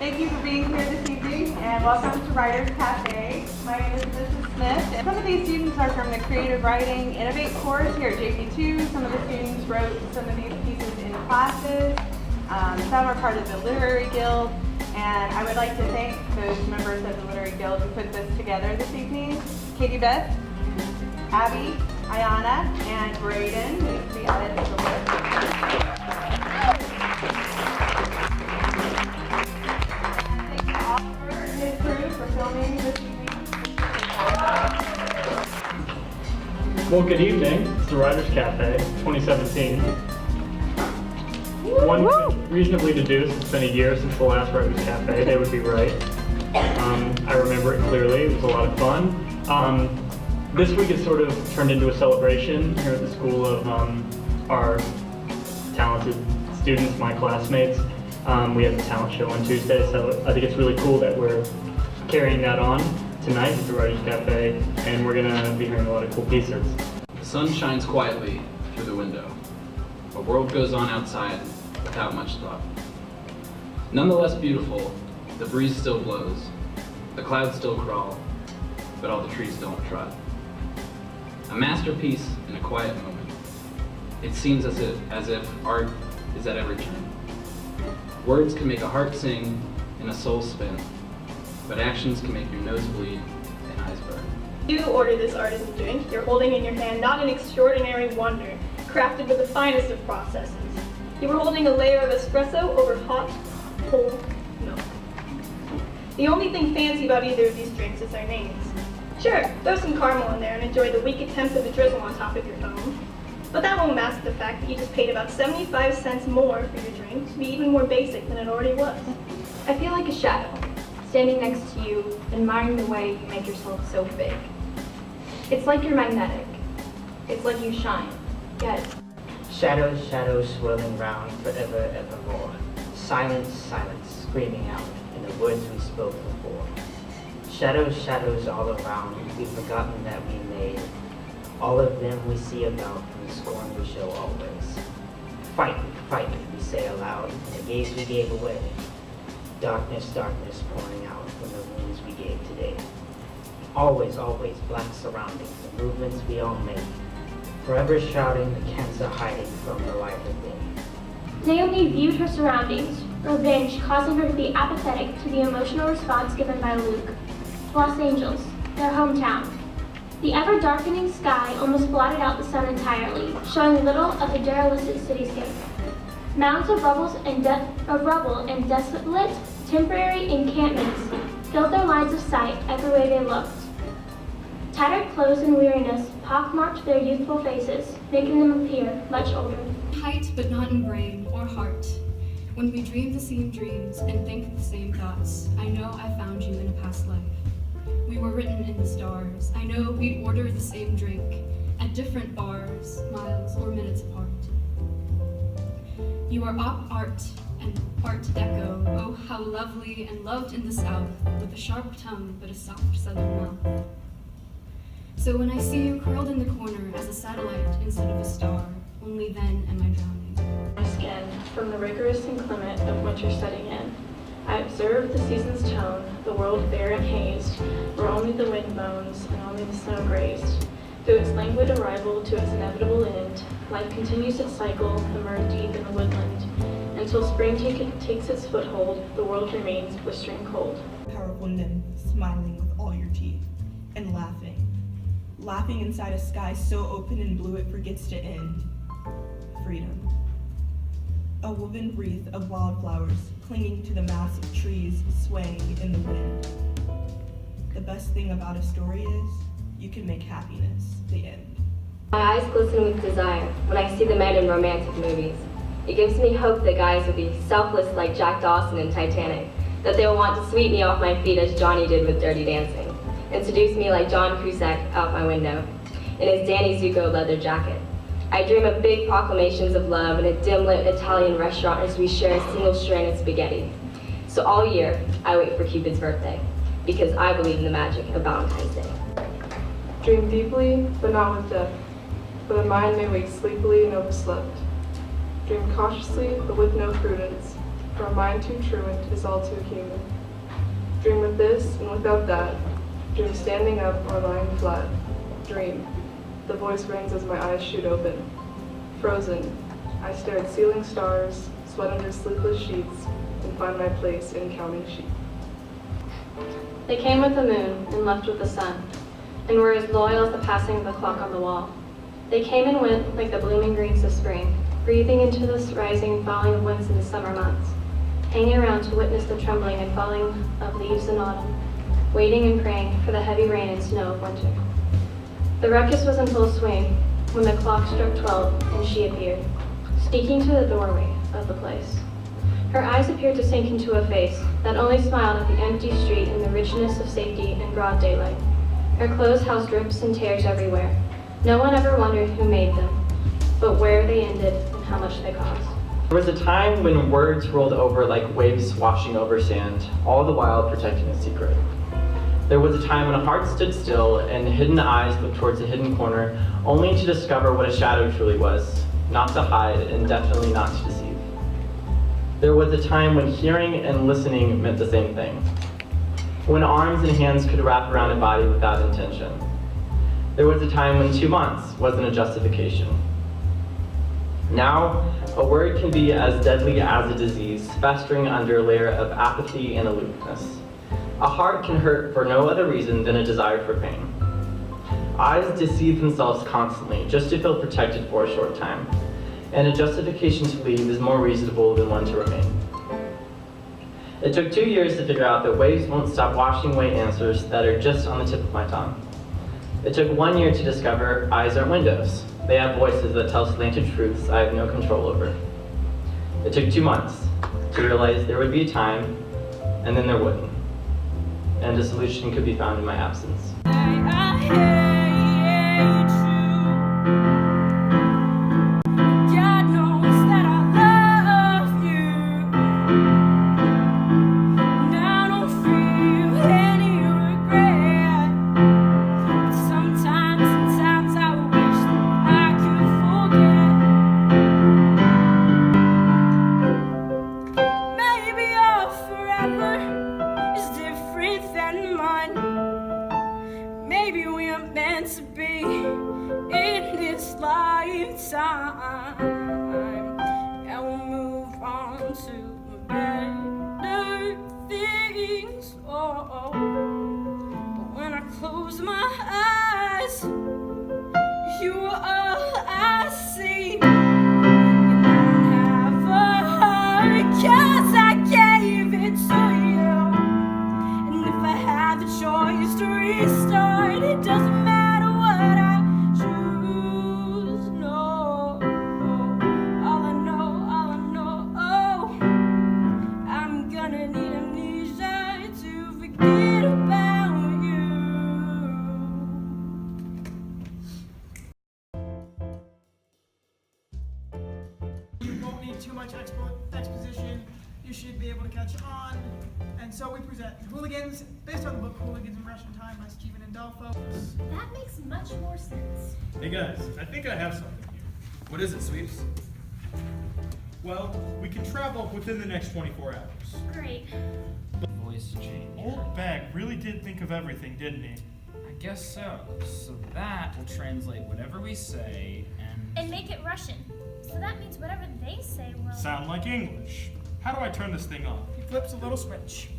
Thank you for being here this evening and welcome to Writers Cafe. My name is Mrs. Smith and some of these students are from the Creative Writing Innovate course here at JP2. Some of the students wrote some of these pieces in classes. Some are part of the Literary Guild, and I would like to thank those members of the Literary Guild who put this together this evening. Katie Beth, Abby, Ayana, and Braden, who needs to be added to the list. Thank you Oliver and his crew for filming this evening. Well, good evening. It's the Writers Cafe 2017. One could reasonably deduce it's been a year since the last Writers Cafe. They would be right. I remember it clearly. It was a lot of fun. This week has sort of turned into a celebration here at the school of our talented students, my classmates. We had a talent show on Tuesday, so I think it's really cool that we're carrying that on tonight at the Writers Cafe, and we're going to be hearing a lot of cool pieces. The sun shines quietly through the window. A world goes on outside without much thought. Nonetheless beautiful, the breeze still blows, the clouds still crawl, but all the trees don't trot. A masterpiece in a quiet moment. It seems as if art is at every turn. Words can make a heart sing and a soul spin, but actions can make your nose bleed and eyes burn. You order this artisan drink, you're holding in your hand not an extraordinary wonder, crafted with the finest of processes. You were holding a layer of espresso over hot, cold milk. The only thing fancy about either of these drinks is their names. Sure, throw some caramel in there and enjoy the weak attempt of a drizzle on top of your foam. But that won't mask the fact that you just paid about 75 cents more for your drink to be even more basic than it already was. I feel like a shadow, standing next to you, admiring the way you make yourself so big. It's like you're magnetic. It's like you shine. Yet shadows, shadows swirling round forever, evermore. Silence, silence, screaming out in the words we spoke before. Shadows, shadows all around, we've forgotten that we made. All of them we see about, and the scorn we show always. Fight, we say aloud, in the gaze we gave away. Darkness, darkness pouring out from the wounds we gave today. Always, always black surroundings, the movements we all make. Forever shouting, the cancer hiding from the light within. Naomi viewed her surroundings, revenge causing her to be apathetic to the emotional response given by Luke. Los Angeles, their hometown. The ever-darkening sky almost blotted out the sun entirely, showing little of the derelict cityscape. Mounds of rubble and desolate temporary encampments filled their lines of sight every way they looked. Tattered clothes and weariness pockmarked their youthful faces, making them appear much older. Height, but not in brain or heart. When we dream the same dreams and think the same thoughts, I know I found you in a past life. We were written in the stars. I know we'd order the same drink at different bars, miles or minutes apart. You are op art and art deco. Oh, how lovely and loved in the South, with a sharp tongue but a soft southern mouth. So when I see you curled in the corner as a satellite instead of a star, only then am I drowning. My skin, from the rigorous inclement of winter setting in, I observed the season's tone, the world bare and hazed, where only the wind moans and only the snow grazed. Through its languid arrival to its inevitable end, life continues its cycle, immersed deep in the woodland. Until spring takes its foothold, the world remains blistering cold. Powerful nymph, smiling with all your teeth, and laughing. Laughing inside a sky so open and blue it forgets to end. Freedom. A woven wreath of wildflowers clinging to the mass of trees swaying in the wind. The best thing about a story is you can make happiness the end. My eyes glisten with desire when I see the men in romantic movies. It gives me hope that guys will be selfless like Jack Dawson in Titanic, that they will want to sweep me off my feet as Johnny did with Dirty Dancing, and seduce me like John Cusack out my window in his Danny Zuko leather jacket. I dream of big proclamations of love in a dim-lit Italian restaurant as we share a single strand of spaghetti. So all year, I wait for Cupid's birthday, because I believe in the magic of Valentine's Day. Dream deeply, but not with death, for the mind may wake sleepily and overslept. Dream cautiously, but with no prudence, for a mind too truant is all too human. Dream with this and without that. Dream standing up or lying flat. Dream. The voice rings as my eyes shoot open. Frozen. I stare at ceiling stars, sweat under sleepless sheets, and find my place in counting sheep. They came with the moon and left with the sun, and were as loyal as the passing of the clock on the wall. They came and went like the blooming greens of spring, breathing into the rising and falling of winds in the summer months, hanging around to witness the trembling and falling of leaves in autumn, waiting and praying for the heavy rain and snow of winter. The ruckus was in full swing when the clock struck 12 and she appeared, sneaking to the doorway of the place. Her eyes appeared to sink into a face that only smiled at the empty street in the richness of safety and broad daylight. Her clothes housed rips and tears everywhere. No one ever wondered who made them, but where they ended and how much they cost. There was a time when words rolled over like waves washing over sand, all the while protecting a secret. There was a time when a heart stood still and hidden eyes looked towards a hidden corner, only to discover what a shadow truly was, not to hide and definitely not to deceive. There was a time when hearing and listening meant the same thing, when arms and hands could wrap around a body without intention. There was a time when 2 months wasn't a justification. Now, a word can be as deadly as a disease, festering under a layer of apathy and aloofness. A heart can hurt for no other reason than a desire for pain. Eyes deceive themselves constantly, just to feel protected for a short time. And a justification to leave is more reasonable than one to remain. It took 2 years to figure out that waves won't stop washing away answers that are just on the tip of my tongue. It took 1 year to discover eyes aren't windows. They have voices that tell slanted truths I have no control over. It took 2 months to realize there would be a time, and then there wouldn't. And a solution could be found in my absence. Maybe we are meant to be in this lifetime, and we'll move on to better things. Oh, but when I close my eyes, you are all I see. You don't have a heart, 'cause I gave it to you. And if I had the choice to restart, it doesn't matter what I choose. No, all I know, oh, I'm gonna need amnesia to forget about you. You won't need too much exposition. You should be able to catch on. And so we present Hooligans, based on the book Hooligans in Russian Time by Stephen Andolfo. That makes much more sense. Hey guys, I think I have something here. What is it, Sweeps? Well, we can travel within the next 24 hours. Great. Voice change. Old Beck really did think of everything, didn't he? I guess so. So that will translate whatever we say And make it Russian. So that means whatever they say will... Sound like English. How do I turn this thing on? He flips a little switch.